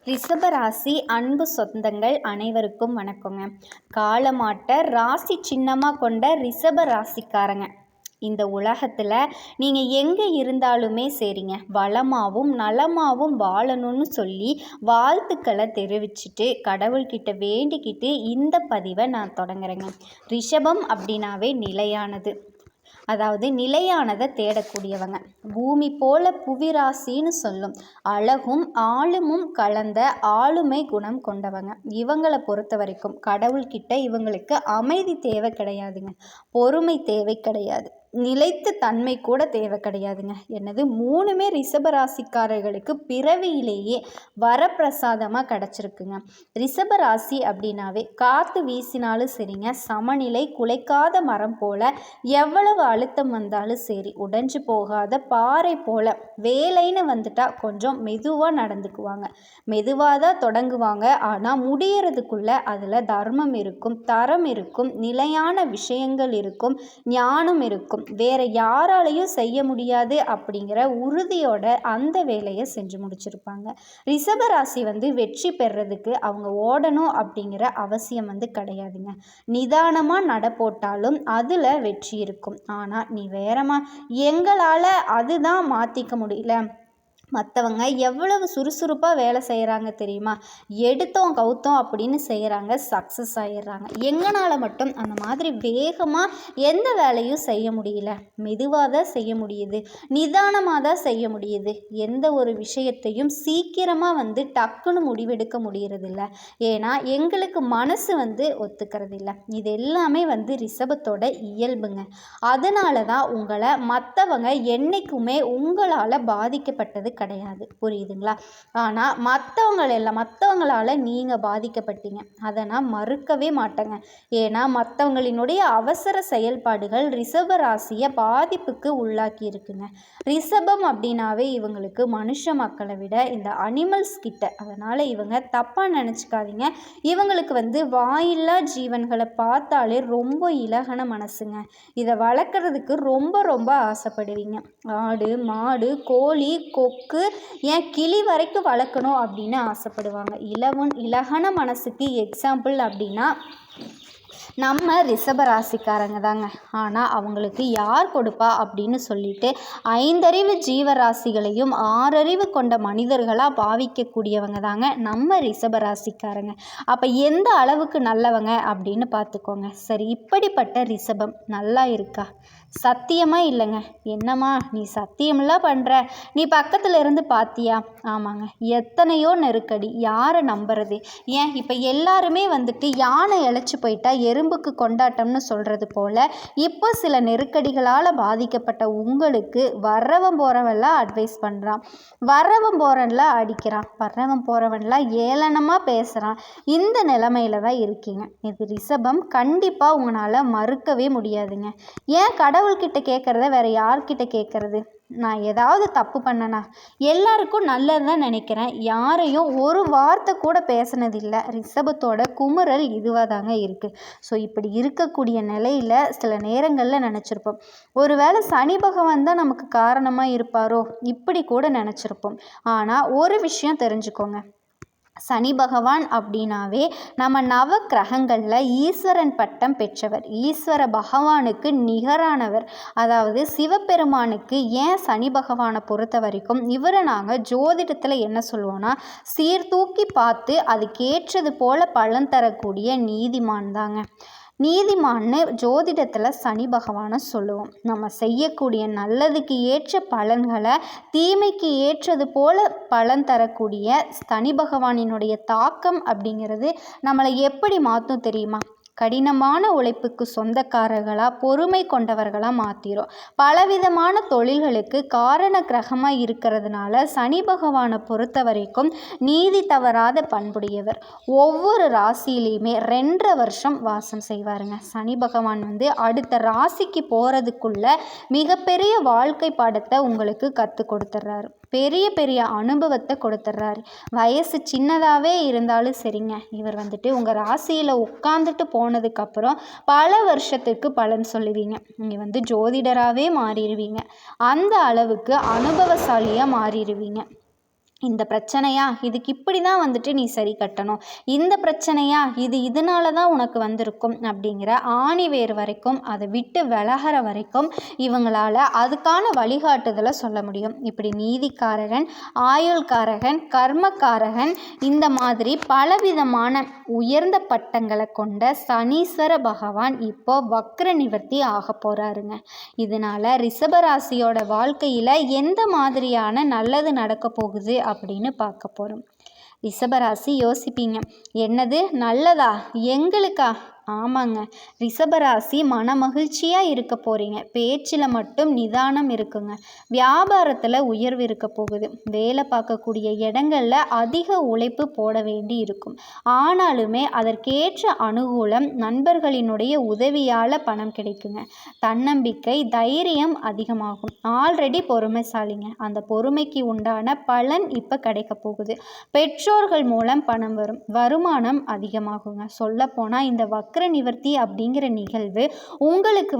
ரிஷபராசி அன்பு சொந்தங்கள் அனைவருக்கும் வணக்கங்க. காலமாட்ட ராசி சின்னமாக கொண்ட ரிஷப ராசிக்காரங்க இந்த உலகத்தில் நீங்கள் எங்கே இருந்தாலுமே சரிங்க, வளமாகவும் நலமாகவும் வாழணும்னு சொல்லி வாழ்த்துக்களை தெரிவிச்சுட்டு கடவுள்கிட்ட வேண்டிக்கிட்டு இந்த பதிவை நான் தொடங்குறேங்க. ரிஷபம் அப்படின்னாவே நிலையானது, அதாவது நிலையானதை தேடக்கூடியவங்க. பூமி போல புவிராசின்னு சொல்லும். அழகும் ஆளுமும் கலந்த ஆளுமை குணம் கொண்டவங்க. இவங்களை பொறுத்த வரைக்கும் கடவுள்கிட்ட இவங்களுக்கு அமைதி தேவை கிடையாதுங்க, பொறுமை தேவை கிடையாது, நிலைத்த தன்மை கூட தேவை கிடையாதுங்க. என்னது மூணுமே ரிஷபராசிக்காரர்களுக்கு பிறவியிலேயே வரப்பிரசாதமாக கிடச்சிருக்குங்க. ரிஷபராசி அப்படின்னாவே காற்று வீசினாலும் சரிங்க, சமநிலை குலைக்காத மரம் போல எவ்வளவு அழுத்தம் வந்தாலும் சரி உடைஞ்சு போகாத பாறை போல. வேலைன்னு வந்துட்டா கொஞ்சம் மெதுவாக நடந்துக்குவாங்க, மெதுவாக தான் தொடங்குவாங்க. ஆனால் முடியறதுக்குள்ள அதில் தர்மம் இருக்கும், தரம் இருக்கும், நிலையான விஷயங்கள் இருக்கும், ஞானம் இருக்கும். வேற யாராலையும் செய்ய முடியாது அப்படிங்கிற உறுதியோட அந்த வேலையை செஞ்சு முடிச்சிருப்பாங்க. ரிஷபராசி வெற்றி பெறதுக்கு அவங்க ஓடணும் அப்படிங்கிற அவசியம் கிடையாதுங்க. நிதானமாக நட போட்டாலும் அதில் வெற்றி இருக்கும். ஆனால் நீ வேறமா எங்களால் அதுதான் மாற்றிக்க முடியல, மற்றவங்க எவ்வளவு சுறுசுறுப்பாக வேலை செய்கிறாங்க தெரியுமா, எடுத்தோம் கவுத்தோம் அப்படின்னு செய்கிறாங்க, சக்ஸஸ் ஆகிடுறாங்க. எங்களால் மட்டும் அந்த மாதிரி வேகமாக எந்த வேலையும் செய்ய முடியல, மெதுவாக தான் செய்ய முடியுது, நிதானமாக தான் செய்ய முடியுது, எந்த ஒரு விஷயத்தையும் சீக்கிரமாக டக்குன்னு முடிவெடுக்க முடியறதில்ல, ஏன்னா எங்களுக்கு மனசு ஒத்துக்கிறது இல்லை. இது எல்லாமே ரிஷபத்தோட இயல்புங்க. அதனால தான் உங்களை மற்றவங்க என்றைக்குமே உங்களால் பாதிக்கப்பட்டது கிடையாது, புரியுதுங்களா? ஆனால் மற்றவங்களால் நீங்கள் பாதிக்கப்பட்டீங்க, அதை நான் மறுக்கவே மாட்டேங்க. ஏன்னா மற்றவங்களினுடைய அவசர செயல்பாடுகள் ரிஷப ராசியை பாதிப்புக்கு உள்ளாக்கி இருக்குங்க. ரிஷபம் அப்படின்னாவே இவங்களுக்கு மனுஷ மக்களை விட இந்த அனிமல்ஸ் கிட்ட, அதனால் இவங்க தப்பாக நினச்சிக்காதீங்க. இவங்களுக்கு வாயில்லா ஜீவன்களை பார்த்தாலே ரொம்ப இலகன மனசுங்க. இதை வளர்க்குறதுக்கு ரொம்ப ரொம்ப ஆசைப்படுவீங்க. ஆடு மாடு கோழி கொக்கு ஏன் கிளி வரைக்கும் வளர்க்கணும் அப்படின்னு ஆசைப்படுவாங்க. இலகன மனசுக்கு எக்ஸாம்பிள் அப்படின்னா நம்ம ரிஷபராசிக்காரங்க தாங்க. ஆனால் அவங்களுக்கு யார் கொடுப்பா அப்படின்னு சொல்லிட்டு 5 அறிவு ஜீவராசிகளையும் 6 அறிவு கொண்ட மனிதர்களாக பாவிக்கக்கூடியவங்க தாங்க நம்ம ரிஷபராசிக்காரங்க. அப்போ எந்த அளவுக்கு நல்லவங்க அப்படின்னு பார்த்துக்கோங்க. சரி, இப்படிப்பட்ட ரிஷபம் நல்லா இருக்கா? சத்தியமாக இல்லைங்க. என்னம்மா நீ சத்தியமெல்லாம் பண்ணுற, நீ பக்கத்தில் இருந்து பார்த்தியா? ஆமாங்க, எத்தனையோ நெருக்கடி, யாரை நம்புறது? ஏன் இப்போ எல்லாருமே யானை இழைச்சி போயிட்டா எறும்புக்கு கொண்டாட்டம்னு சொல்கிறது போல் இப்போ சில நெருக்கடிகளால் பாதிக்கப்பட்ட உங்களுக்கு வர்றவன் போகிறவன்லாம் அட்வைஸ் பண்ணுறான், வர்றவன் போகிறவன்லாம் அடிக்கிறான், வர்றவன் போகிறவன்லாம் ஏளனமாக பேசுகிறான். இந்த நிலைமையில தான் இருக்கீங்க. இது ரிஷபம் கண்டிப்பாக உங்களால் மறுக்கவே முடியாதுங்க. ஏன் கடவுள்கிட்ட கேட்குறத வேறு யார்கிட்ட கேட்குறது? நான் ஏதாவது தப்பு பண்ணனா? எல்லாருக்கும் நல்லது தான் நினைக்கிறேன், யாரையும் ஒரு வார்த்தை கூட பேசினதில்லை. ரிஷபத்தோட குமுறல் இதுவாக தாங்க இருக்குது. ஸோ இப்படி இருக்கக்கூடிய நிலையில் சில நேரங்களில் நினச்சிருப்போம், ஒருவேளை சனி பகவான் தான் நமக்கு காரணமாக இருப்பாரோ, இப்படி கூட நினச்சிருப்போம். ஆனால் ஒரு விஷயம் தெரிஞ்சுக்கோங்க, சனி பகவான் அப்படின்னாவே நம்ம நவ கிரகங்களில் ஈஸ்வரன் பட்டம் பெற்றவர், ஈஸ்வர பகவானுக்கு நிகரானவர். அதாவது சிவபெருமானுக்கு ஏன் சனி பகவானை பொறுத்த வரைக்கும் இவரை நாங்கள் ஜோதிடத்தில் என்ன சொல்லுவோன்னா, சீர்தூக்கி பார்த்து அதுக்கேற்றது போல பலன் தரக்கூடிய நீதிமான் தாங்க. நீதிமான்னு ஜோதிடத்தில் சனி பகவானை சொல்லுவோம். நம்ம செய்யக்கூடிய நல்லதுக்கு ஏற்ற பலன்களை தீமைக்கு ஏற்றது போல பலன் தரக்கூடிய சனி பகவானினுடைய தாக்கம் அப்படிங்கிறது நம்மளை எப்படி மாற்றும் தெரியுமா? கடினமான உழைப்புக்கு சொந்தக்காரர்களாக பொறுமை கொண்டவர்களாக மாற்றிடும். பலவிதமான தொழில்களுக்கு காரண கிரகமாக இருக்கிறதுனால சனி பகவானை பொறுத்த வரைக்கும் நீதி தவறாத பண்புடையவர். ஒவ்வொரு ராசியிலையுமே 2.5 வருஷம் வாசம் செய்வாருங்க. சனி பகவான் அடுத்த ராசிக்கு போகிறதுக்குள்ள மிகப்பெரிய வாழ்க்கை பாடத்தை உங்களுக்கு கற்றுக் கொடுத்துட்றாரு, பெரிய பெரிய அனுபவத்தை கொடுத்துட்றாரு. வயசு சின்னதாகவே இருந்தாலும் சரிங்க, இவர் உங்கள் ராசியில் உட்காந்துட்டு போனதுக்கப்புறம் பல வருஷத்துக்கு பலன் சொல்லுவீங்க. நீங்கள் ஜோதிடராகவே மாறிடுவீங்க, அந்த அளவுக்கு அனுபவசாலியாக மாறிடுவீங்க. இந்த பிரச்சனையா, இதுக்கு இப்படி தான் வந்துட்டு நீ சரி கட்டணும், இந்த பிரச்சனையா, இதனால தான் உனக்கு வந்திருக்கும் அப்படிங்கிற ஆணிவேர் வரைக்கும் அதை விட்டு விலகிற வரைக்கும் இவங்களால் அதுக்கான வழிகாட்டுதலை சொல்ல முடியும். இப்படி நீதிக்காரகன், ஆயுள்காரகன், கர்மக்காரகன், இந்த மாதிரி பலவிதமான உயர்ந்த பட்டங்களை கொண்ட சனீஸ்வர பகவான் இப்போ வக்ர நிவர்த்தி ஆக போகிறாருங்க. இதனால் ரிஷபராசியோட வாழ்க்கையில் எந்த மாதிரியான நல்லது நடக்க போகுது அப்படின்னு பார்க்க போகிறோம். ரிஷபராசி யோசிப்பீங்க, என்னது நல்லதா, எங்களுக்கா? ஆமாங்க, ரிஷபராசி மனமகிழ்ச்சியாக இருக்க போகிறீங்க. பேச்சில் மட்டும் நிதானம் இருக்குங்க. வியாபாரத்தில் உயர்வு இருக்க போகுது. வேலை பார்க்கக்கூடிய இடங்களில் அதிக உழைப்பு போட வேண்டி இருக்கும். ஆனாலுமே அதற்கேற்ற அனுகூலம், நண்பர்களினுடைய உதவியால் பணம் கிடைக்குங்க. தன்னம்பிக்கை, தைரியம் அதிகமாகும். ஆல்ரெடி பொறுமைசாலிங்க, அந்த பொறுமைக்கு உண்டான பலன் இப்போ கிடைக்க போகுது. பெற்றோர்கள் மூலம் பணம் வரும். வருமானம் அதிகமாகுங்க. சொல்லப்போனால் இந்த வக்ர நிவர்த்தி அப்படிங்கிற நிகழ்வு உங்களுக்கு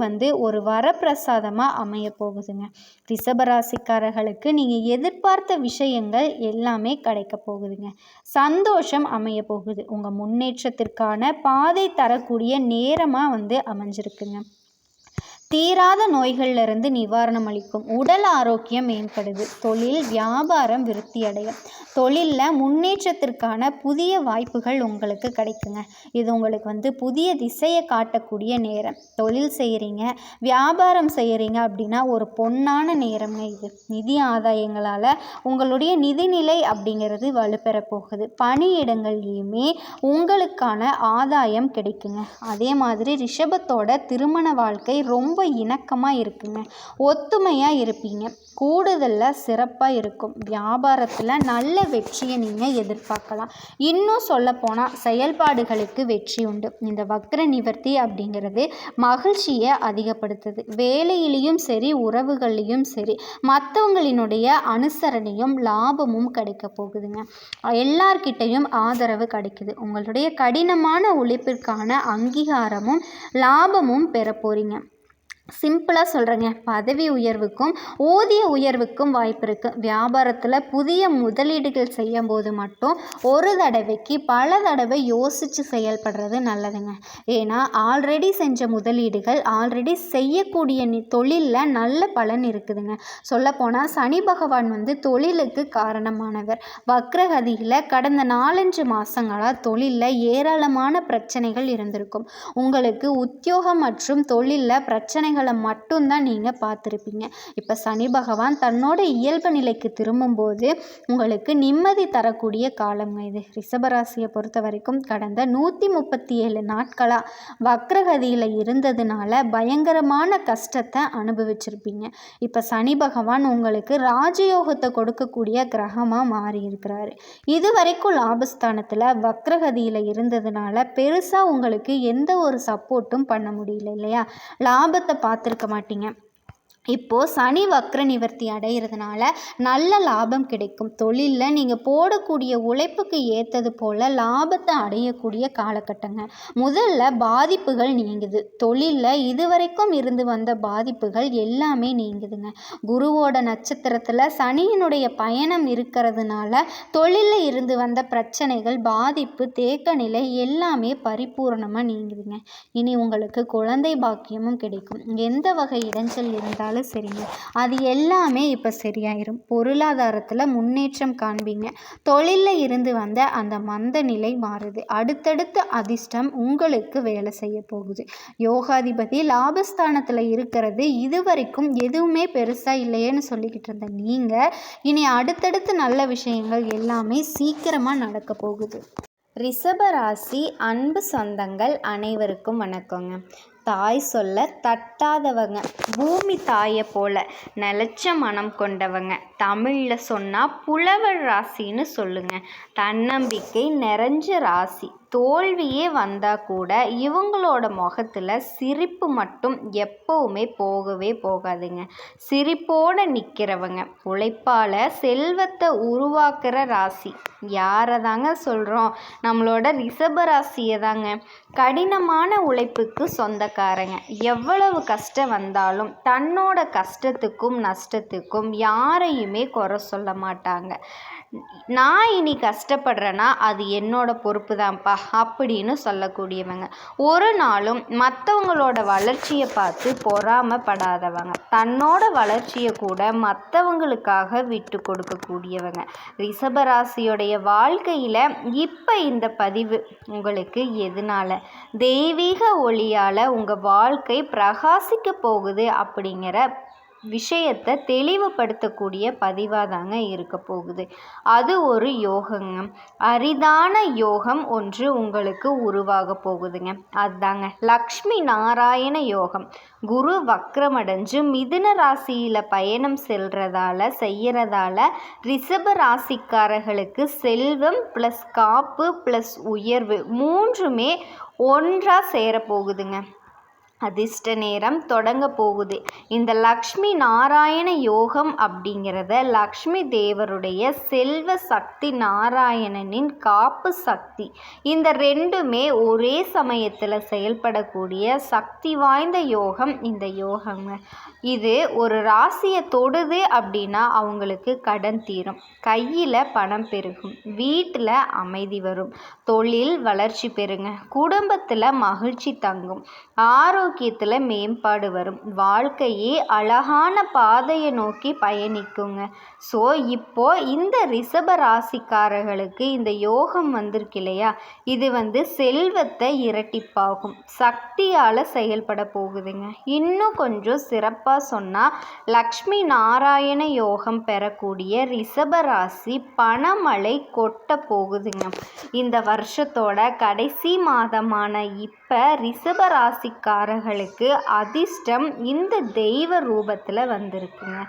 ஒரு வரப்பிரசாதமாக அமைய போகுதுங்க. ரிஷபராசிக்காரர்களுக்கு நீங்கள் எதிர்பார்த்த விஷயங்கள் எல்லாமே கிடைக்க போகுதுங்க. சந்தோஷம் அமைய போகுது. உங்கள் முன்னேற்றத்திற்கான பாதை தரக்கூடிய நேரமாக அமைஞ்சிருக்குங்க. தீராத நோய்களிலிருந்து நிவாரணம் அளிக்கும். உடல் ஆரோக்கியம் மேம்படுது. தொழில் வியாபாரம் விருத்தி அடையும். தொழிலில் முன்னேற்றத்திற்கான புதிய வாய்ப்புகள் உங்களுக்கு கிடைக்குங்க. இது உங்களுக்கு புதிய திசையை காட்டக்கூடிய நேரம். தொழில் செய்கிறீங்க, வியாபாரம் செய்கிறீங்க அப்படின்னா ஒரு பொன்னான நேரங்க இது. நிதி ஆதாயங்களால் உங்களுடைய நிதிநிலை அப்படிங்கிறது வலுப்பெற போகுது. பணியிடங்கள்லையுமே உங்களுக்கான ஆதாயம் கிடைக்குங்க. அதே மாதிரி ரிஷபத்தோட திருமண வாழ்க்கை ரொம்ப இணக்கமாக இருக்குங்க. ஒத்துமையாக இருப்பீங்க. கூடுதலில் சிறப்பாக இருக்கும். வியாபாரத்தில் நல்ல வெற்றியை நீங்கள் எதிர்பார்க்கலாம். இன்னும் சொல்லப்போனால் செயல்பாடுகளுக்கு வெற்றி உண்டு. இந்த வக்ர நிவர்த்தி அப்படிங்கிறது மகிழ்ச்சியை அதிகப்படுத்துது. வேலையிலையும் சரி, உறவுகள்லையும் சரி, மற்றவங்களினுடைய அனுசரணையும் லாபமும் கிடைக்க போகுதுங்க. எல்லார்கிட்டையும் ஆதரவு கிடைக்குது. உங்களுடைய கடினமான உழைப்பிற்கான அங்கீகாரமும் லாபமும் பெற போகிறீங்க. சிம்பிளாக சொல்கிறேங்க, பதவி உயர்வுக்கும் ஊதிய உயர்வுக்கும் வாய்ப்பு இருக்குது. வியாபாரத்தில் புதிய முதலீடுகள் செய்யும் போது மட்டும் ஒரு தடவைக்கு பல தடவை யோசித்து செயல்படுறது நல்லதுங்க. ஏன்னா ஆல்ரெடி செஞ்ச முதலீடுகள், ஆல்ரெடி செய்யக்கூடிய தொழிலில் நல்ல பலன் இருக்குதுங்க. சொல்லப்போனால் சனி பகவான் தொழிலுக்கு காரணமானவர். வக்ரகதியில் கடந்த 4-5 மாதங்களாக தொழிலில் ஏராளமான பிரச்சனைகள் இருந்திருக்கும். உங்களுக்கு உத்தியோகம் மற்றும் தொழிலில் பிரச்சனைகள் மட்டும்தான் நீங்கள் பார்த்துருப்பீங்க. இப்போ சனி பகவான் தன்னோட இயல்பு நிலைக்கு திரும்பும்போது உங்களுக்கு நிம்மதி தரக்கூடிய காலங்க இது. ரிஷபராசியை பொறுத்த வரைக்கும் கடந்த 137 நாட்களாக வக்ரகதியில் இருந்ததுனால பயங்கரமான கஷ்டத்தை அனுபவிச்சிருப்பீங்க. இப்போ சனி பகவான் உங்களுக்கு ராஜயோகத்தை கொடுக்கக்கூடிய கிரகமாக மாறி இருக்கிறாரு. இது வரைக்கும் லாபஸ்தானத்தில் வக்ரகதியில் இருந்ததுனால பெருசாக உங்களுக்கு எந்த ஒரு சப்போர்ட்டும் பண்ண முடியல இல்லையா? லாபத்தை பார்த்துருக்க மாட்டீங்க. இப்போது சனி வக்ர நிவர்த்தி அடைகிறதுனால நல்ல லாபம் கிடைக்கும். தொழிலில் நீங்கள் போடக்கூடிய உழைப்புக்கு ஏற்றது போல் லாபத்தை அடையக்கூடிய காலகட்டங்க. முதல்ல பாதிப்புகள் நீங்குது. தொழிலில் இதுவரைக்கும் இருந்து வந்த பாதிப்புகள் எல்லாமே நீங்குதுங்க. குருவோட நட்சத்திரத்தில் சனியினுடைய பயணம் இருக்கிறதுனால தொழிலில் இருந்து வந்த பிரச்சனைகள், பாதிப்பு, தேக்க நிலை எல்லாமே பரிபூர்ணமாக நீங்குதுங்க. இனி உங்களுக்கு குழந்தை பாக்கியமும் கிடைக்கும். எந்த வகை இடைஞ்சல் இருந்தாலும் சரிங்க, அது எல்லாமே இப்போ சரியாயிரும். பொருளாதாரத்தில் முன்னேற்றம் காண்பீங்க. தொழிலில் இருந்து வந்த அந்த மந்த நிலை மாறுது. அடுத்தடுத்த அதிர்ஷ்டம் உங்களுக்கு வேலை செய்ய போகுது. யோகாதிபதி லாபஸ்தானத்தில் இருக்கிறது இதுவரைக்கும் எதுவுமே பெருசாக இல்லையேன்னு சொல்லிக்கிட்டு இருந்த நீங்கள் இனி அடுத்தடுத்து நல்ல விஷயங்கள் எல்லாமே சீக்கிரமாக நடக்க போகுது. ரிஷபராசி அன்பு சொந்தங்கள் அனைவருக்கும் வணக்கங்க. தாய் சொல்ல தட்டாதவங்க, பூமி தாயை போல நிலச்ச மனம் கொண்டவங்க, தமிழில் சொன்னால் புலவர் ராசின்னு சொல்லுங்க. தன்னம்பிக்கை நிறைஞ்ச ராசி. தோல்வியே வந்தால் கூட இவங்களோட முகத்தில் சிரிப்பு மட்டும் எப்போவுமே போகவே போகாதுங்க. சிரிப்போடு நிற்கிறவங்க, உழைப்பால் செல்வத்தை உருவாக்குற ராசி. யாரை தாங்க சொல்கிறோம்? நம்மளோட ரிஷப ராசியை தாங்க. கடினமான உழைப்புக்கு சொந்தக்காரங்க. எவ்வளவு கஷ்டம் வந்தாலும் தன்னோட கஷ்டத்துக்கும் நஷ்டத்துக்கும் யாரையுமே யாரையுமே குறை சொல்ல மாட்டாங்க. நான் இனி கஷ்டப்படுறேன்னா அது என்னோட பொறுப்பு தான்ப்பா அப்படின்னு சொல்லக்கூடியவங்க. ஒரு நாளும் மற்றவங்களோட வளர்ச்சியை பார்த்து பொறாமப்படாதவங்க. தன்னோட வளர்ச்சியை கூட மற்றவங்களுக்காக விட்டு கொடுக்கக்கூடியவங்க. ரிஷபராசியோடைய வாழ்க்கையில் இப்போ இந்த பதிவு உங்களுக்கு எதனால் தெய்வீக ஒளியால் உங்கள் வாழ்க்கை பிரகாசிக்க போகுது அப்படிங்கிற விஷயத்தை தெளிவுபடுத்தக்கூடிய பதிவாக தாங்க இருக்க போகுது. அது ஒரு யோகங்க. அரிதான யோகம் ஒன்று உங்களுக்கு உருவாக போகுதுங்க. அதுதாங்க லக்ஷ்மி நாராயண யோகம். குரு வக்ரமடைஞ்சு மிதுன ராசியில் பயணம் செய்கிறதால ரிஷப ராசிக்காரர்களுக்கு செல்வம் ப்ளஸ் காப்பு ப்ளஸ் உயர்வு மூன்றுமே ஒன்றாக சேரப்போகுதுங்க. அதிர்ஷ்ட நேரம் தொடங்க போகுது. இந்த லக்ஷ்மி நாராயண யோகம் அப்படிங்கிறத லக்ஷ்மி தேவருடைய செல்வ சக்தி, நாராயணனின் காப்பு சக்தி, இந்த ரெண்டுமே ஒரே சமயத்தில் செயல்படக்கூடிய சக்தி வாய்ந்த யோகம் இந்த யோகங்க. இது ஒரு ராசியை தொடுது அப்படின்னா அவங்களுக்கு கடன் தீரும், கையில் பணம் பெருகும், வீட்டில் அமைதி வரும், தொழில் வளர்ச்சி பெறுங்க, குடும்பத்தில் மகிழ்ச்சி தங்கும், ஆரோக்கியத்தில் மேம்பாடு வரும், வாழ்க்கையே அழகான பாதையை நோக்கி பயணிக்குங்க. ஸோ இப்போ இந்த ரிஷப ராசிக்காரர்களுக்கு இந்த யோகம் வந்திருக்கு இல்லையா, இது செல்வத்தை இரட்டிப்பாகும், சக்தியால் செயல்பட போகுதுங்க. இன்னும் கொஞ்சம் சிறப்பாக சொன்னால் லக்ஷ்மி நாராயண யோகம் பெறக்கூடிய ரிஷப ராசி பணமழை கொட்ட போகுதுங்க. இந்த வருஷத்தோட கடைசி மாதமான இப்போ ரிஷப ராசிக்காரர்களுக்கு அதிர்ஷ்டம் இந்த தெய்வ ரூபத்தில் வந்திருக்குங்க.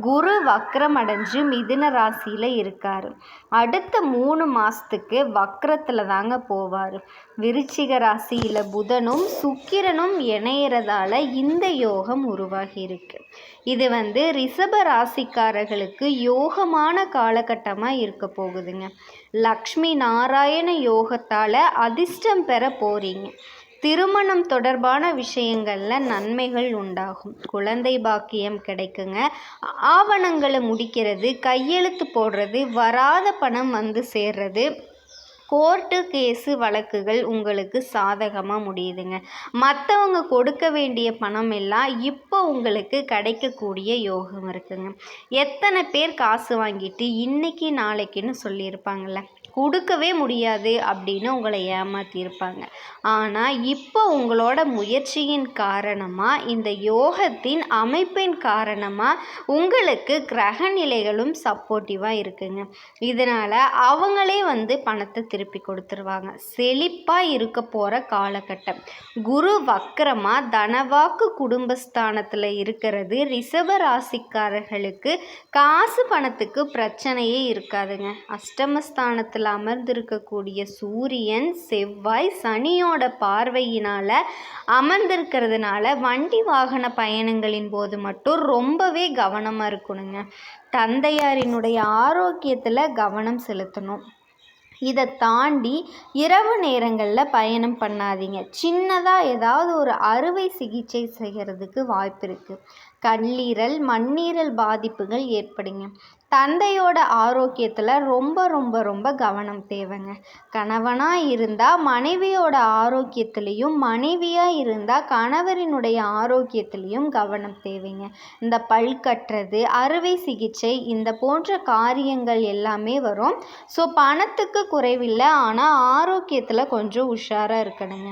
குரு வக்ரமடைஞ்சு மிதுன ராசியில் இருக்கார். அடுத்த 3 மாதத்துக்கு வக்ரத்தில் தாங்க போவார். விருச்சிக ராசியில் புதனும் சுக்கிரனும் இணையறதால இந்த யோகம் உருவாகி இருக்கு. இது ரிஷப ராசிக்காரர்களுக்கு யோகமான காலகட்டமாக இருக்க போகுதுங்க. லக்ஷ்மி நாராயண யோகத்தால் அதிர்ஷ்டம் பெற போகிறீங்க. திருமணம் தொடர்பான விஷயங்களில் நன்மைகள் உண்டாகும், குழந்தை பாக்கியம் கிடைக்குங்க. ஆவணங்களை முடிக்கிறது, கையெழுத்து போடுறது, வராத பணம் சேர்றது, கோர்ட்டு கேஸு வழக்குகள் உங்களுக்கு சாதகமாக முடியுதுங்க. மற்றவங்க கொடுக்க வேண்டிய பணம் எல்லாம் இப்போ உங்களுக்கு கிடைக்கக்கூடிய யோகம் இருக்குங்க. எத்தனை பேர் காசு வாங்கிட்டு இன்னைக்கு நாளைக்குன்னு சொல்லியிருப்பாங்கள்ல, கொடுக்கவே முடியாது அப்படின்னு உங்களை ஏமாற்றியிருப்பாங்க. ஆனால் இப்போ உங்களோட முயற்சியின் காரணமாக, இந்த யோகத்தின் அமைப்பின் காரணமாக உங்களுக்கு கிரக நிலைகளும் சப்போர்ட்டிவாக இருக்குங்க. இதனால் அவங்களே பணத்தை திருப்பி கொடுத்துருவாங்க. செழிப்பாக இருக்க போகிற காலகட்டம். குரு வக்கரமாக தனவாக்கு குடும்பஸ்தானத்தில் இருக்கிறது ரிஷப ராசிக்காரர்களுக்கு காசு பணத்துக்கு பிரச்சனையே இருக்காதுங்க. அஷ்டமஸ்தானத்தில் அமர்ந்திருக்கக்கூடிய சூரியன், செவ்வாய், சனியோட பார்வையினால் அமர்ந்திருக்கிறதுனால வண்டி வாகன பயணங்களின் போது மட்டும் ரொம்பவே கவனமாக இருக்கணுங்க. தந்தையாரினுடைய ஆரோக்கியத்தில் கவனம் செலுத்தணும். இதை தாண்டி இரவு நேரங்களில் பயணம் பண்ணாதீங்க. சின்னதாக ஏதாவது ஒரு அறுவை சிகிச்சை செய்கிறதுக்கு வாய்ப்பு இருக்குது. கல்லீரல், மண்ணீரல் பாதிப்புகள் ஏற்படுங்க. தந்தையோட ஆரோக்கியத்தில் ரொம்ப ரொம்ப ரொம்ப கவனம் தேவைங்க. கணவனாக இருந்தால் மனைவியோட ஆரோக்கியத்துலேயும், மனைவியாக இருந்தால் கணவரினுடைய ஆரோக்கியத்துலேயும் கவனம் தேவைங்க. இந்த பல் கட்டுறது, அறுவை சிகிச்சை, இந்த போன்ற காரியங்கள் எல்லாமே வரும். ஸோ பணத்துக்கு குறைவில்லை, ஆனால் ஆரோக்கியத்தில் கொஞ்சம் உஷாராக இருக்கணுங்க.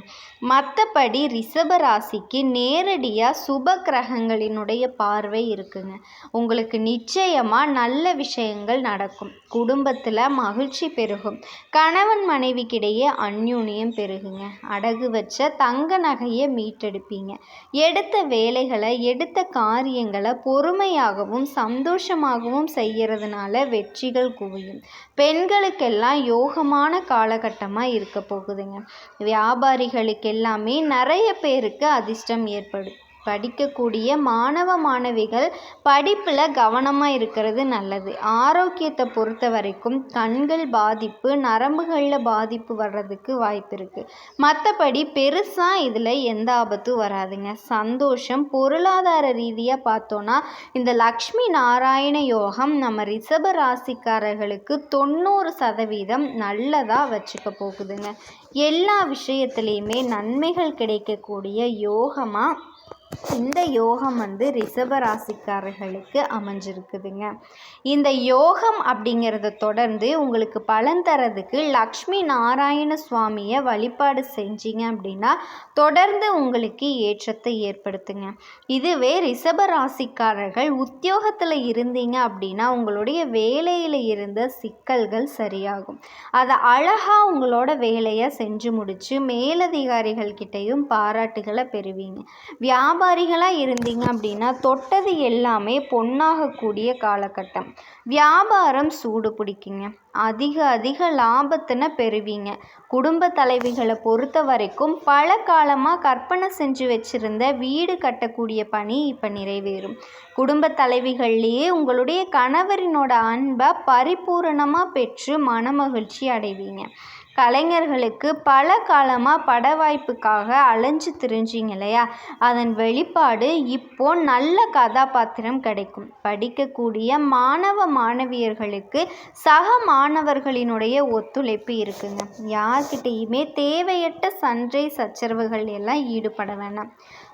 மற்றபடி ரிஷப ராசிக்கு நேரடியாக சுப கிரகங்களினுடைய பார்வை இருக்குங்க. உங்களுக்கு நிச்சயமாக நல்ல விஷயங்கள் நடக்கும். குடும்பத்தில் மகிழ்ச்சி பெருகும். கணவன் மனைவிக்கிடையே அந்யோன்யம் பெருகுங்க. அடகு வச்ச தங்க நகையை மீட்டெடுப்பீங்க. எடுத்த வேலைகளை, எடுத்த காரியங்களை பொறுமையாகவும் சந்தோஷமாகவும் செய்கிறதுனால வெற்றிகள் குவியும். பெண்களுக்கெல்லாம் யோகமான காலகட்டமாக இருக்க போகுதுங்க. வியாபாரிகளுக்கு எல்லாமே நிறைய பேருக்கு அதிர்ஷ்டம் ஏற்படும். படிக்கக்கூடிய மாணவ மாணவிகள் படிப்பில் கவனமாக இருக்கிறது நல்லது. ஆரோக்கியத்தை பொறுத்த வரைக்கும் கண்கள் பாதிப்பு, நரம்புகளில் பாதிப்பு வர்றதுக்கு வாய்ப்பு இருக்குது. மற்றபடி பெருசாக இதில் எந்த ஆபத்தும் வராதுங்க. சந்தோஷம். பொருளாதார ரீதியாக பார்த்தோன்னா இந்த லக்ஷ்மி நாராயண யோகம் நம்ம ரிஷப ராசிக்காரர்களுக்கு 90% நல்லதாக வச்சுக்க போகுதுங்க. எல்லா விஷயத்துலேயுமே நன்மைகள் கிடைக்கக்கூடிய யோகமாக இந்த யோகம் ரிஷப ராசிக்காரர்களுக்கு அமைஞ்சிருக்குதுங்க. இந்த யோகம் அப்படிங்கிறத தொடர்ந்து உங்களுக்கு பலன் தரதுக்கு லக்ஷ்மி நாராயண சுவாமியை வழிபாடு செஞ்சீங்க அப்படின்னா தொடர்ந்து உங்களுக்கு ஏற்றத்தை ஏற்படுத்துங்க. இதுவே ரிஷப ராசிக்காரர்கள் உத்தியோகத்தில் இருந்தீங்க அப்படின்னா உங்களுடைய வேலையில் இருந்த சிக்கல்கள் சரியாகும். அதை அழகாக உங்களோட வேலையை செஞ்சு முடித்து மேலதிகாரிகள் கிட்டையும் பாராட்டுகளை பெறுவீங்க. வியாபாரிகளாக இருந்தீங்க அப்படின்னா தொட்டது எல்லாமே பொன்னாகக்கூடிய காலகட்டம். வியாபாரம் சூடு பிடிக்குங்க. அதிக லாபத்தினை பெறுவீங்க. குடும்ப தலைவிகளை பொறுத்த வரைக்கும் பல காலமாக கற்பனை செஞ்சு வச்சுருந்த வீடு கட்டக்கூடிய பணி இப்போ நிறைவேறும். குடும்ப தலைவிகள்லேயே உங்களுடைய கணவரினோட அன்பை பரிபூரணமாக பெற்று மனமகிழ்ச்சி அடைவீங்க. கலைஞர்களுக்கு பல காலமாக பட வாய்ப்புக்காக அலைஞ்சு திரிஞ்சிங்க இல்லையா, அதன் வெளிப்பாடு இப்போ நல்ல கதாபாத்திரம் கிடைக்கும். படிக்கக்கூடிய மாணவ மாணவியர்களுக்கு சக மாணவர்களினுடைய ஒத்துழைப்பு இருக்குங்க. யார்கிட்டையுமே தேவையற்ற சண்டை சச்சரவுகள் எல்லாம் ஈடுபட வேணாம்.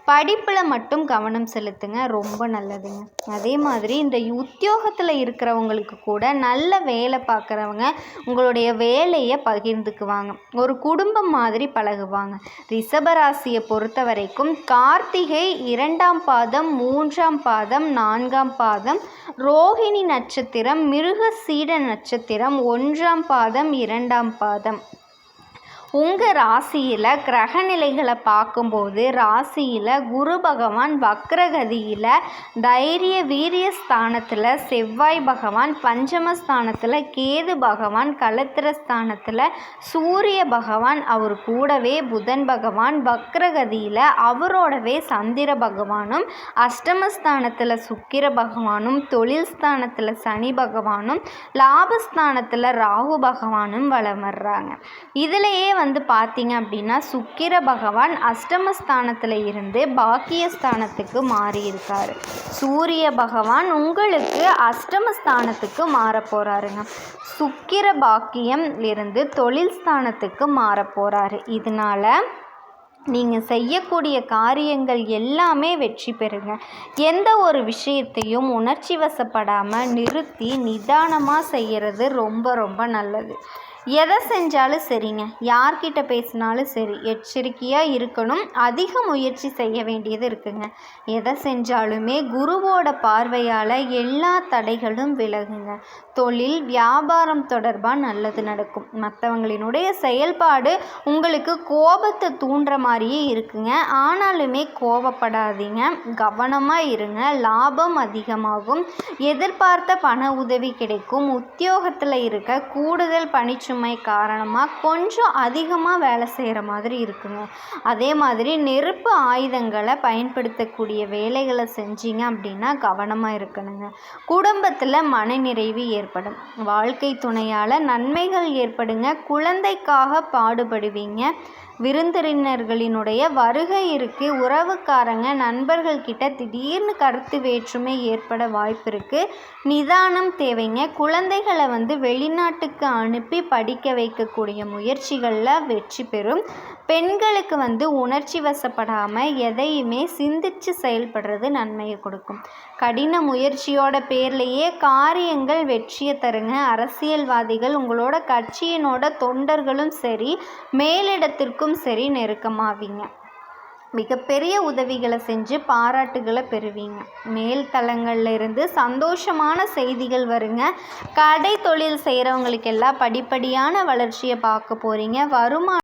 படிப்பில் மட்டும் கவனம் செலுத்துங்க, ரொம்ப நல்லதுங்க. அதே மாதிரி இந்த உத்தியோகத்தில் இருக்கிறவங்களுக்கு கூட நல்ல வேலை பார்க்குறவங்க உங்களுடைய வேலையை பகிர்ந்துக்குவாங்க. ஒரு குடும்பம் மாதிரி பழகுவாங்க. ரிஷபராசியை பொறுத்த வரைக்கும் கார்த்திகை 2ஆம் பாதம், 3ஆம் பாதம், 4ஆம் பாதம், ரோஹிணி நட்சத்திரம், மிருகசீட நட்சத்திரம், 1ஆம் பாதம், 2ஆம் பாதம். உங்கள் ராசியில் கிரகநிலைகளை பார்க்கும்போது ராசியில் குரு பகவான் வக்ரகதியில் தைரிய வீரிய ஸ்தானத்தில், செவ்வாய் பகவான் பஞ்சமஸ்தானத்தில், கேது பகவான் களத்திர ஸ்தானத்தில், சூரிய பகவான் அவர் கூடவே புதன் பகவான் வக்ரகதியில் அவரோடவே சந்திர பகவானும், அஷ்டமஸ்தானத்தில் சுக்கிர பகவானும், தொழில் ஸ்தானத்தில் சனி பகவானும், லாபஸ்தானத்தில் ராகு பகவானும் வலம் வர்றாங்க. இதிலேயே பார்த்தீங்க அப்படின்னா சுக்கிர பகவான் அஷ்டமஸ்தானத்தில் இருந்து பாக்கியஸ்தானத்துக்கு மாறி இருக்காரு. சூரிய பகவான் உங்களுக்கு அஷ்டமஸ்தானத்துக்கு மாற போகிறாருங்க. சுக்கிர பாக்கியம் இருந்து தொழில் ஸ்தானத்துக்கு மாற போகிறாரு. இதனால நீங்கள் செய்யக்கூடிய காரியங்கள் எல்லாமே வெற்றி பெறுங்க. எந்த ஒரு விஷயத்தையும் உணர்ச்சி வசப்படாமல் நிறுத்தி நிதானமாக செய்கிறது ரொம்ப ரொம்ப நல்லது. எதை செஞ்சாலும் சரிங்க, யார்கிட்ட பேசினாலும் சரி எச்சரிக்கையாக இருக்கணும். அதிக முயற்சி செய்ய வேண்டியது இருக்குங்க. எதை செஞ்சாலுமே குருவோட பார்வையால் எல்லா தடைகளும் விலகுங்க. தொழில் வியாபாரம் தொடர்பாக நல்லது நடக்கும். மற்றவங்களினுடைய செயல்பாடு உங்களுக்கு கோபத்தை தூண்டுற மாதிரியே இருக்குங்க. ஆனாலுமே கோபப்படாதீங்க, கவனமாக இருங்க. லாபம் அதிகமாகும். எதிர்பார்த்த பண உதவி கிடைக்கும். உத்தியோகத்தில் இருக்க கூடுதல் பணிச்சுமை காரணமாக கொஞ்சம் அதிகமாக வேலை செய்கிற மாதிரி இருக்குங்க. அதே மாதிரி நெருப்பு ஆயுதங்களை பயன்படுத்தக்கூடிய வேலைகளை செஞ்சீங்க அப்படின்னா கவனமாக இருக்கணுங்க. குடும்பத்தில் மனநிறைவு ஏற்படும். வாழ்க்கை துணையால் நன்மைகள் ஏற்படுங்க. குழந்தைக்காக பாடுபடுவீங்க. விருந்தினர்களினுடைய வருகை இருக்குது. உறவுக்காரங்க நண்பர்கள் கிட்ட திடீர்னு கருத்து வேற்றுமை ஏற்பட வாய்ப்பு இருக்குது. நிதானம் தேவைங்க. குழந்தைகளை வெளிநாட்டுக்கு அனுப்பி படிக்க வைக்கக்கூடிய முயற்சிகளில் வெற்றி பெறும். பெண்களுக்கு உணர்ச்சி வசப்படாமல் எதையுமே சிந்திச்சு செயல்படுறது நன்மையை கொடுக்கும். கடின முயற்சியோட பேர்லேயே காரியங்கள் வெற்றியை தருங்க. அரசியல்வாதிகள் உங்களோட கட்சியினோட தொண்டர்களும் சரி மேலிடத்திற்கும் சரி நெருக்கமாவீங்க. மிகப்பெரிய உதவிகளை செஞ்சு பாராட்டுகளை பெறுவீங்க. மேல் தளங்கள்ல இருந்து சந்தோஷமான செய்திகள் வருங்க. கடை தொழில் செய்கிறவங்களுக்கெல்லாம் படிப்படியான வளர்ச்சியை பார்க்க போகிறீங்க. வருமானம்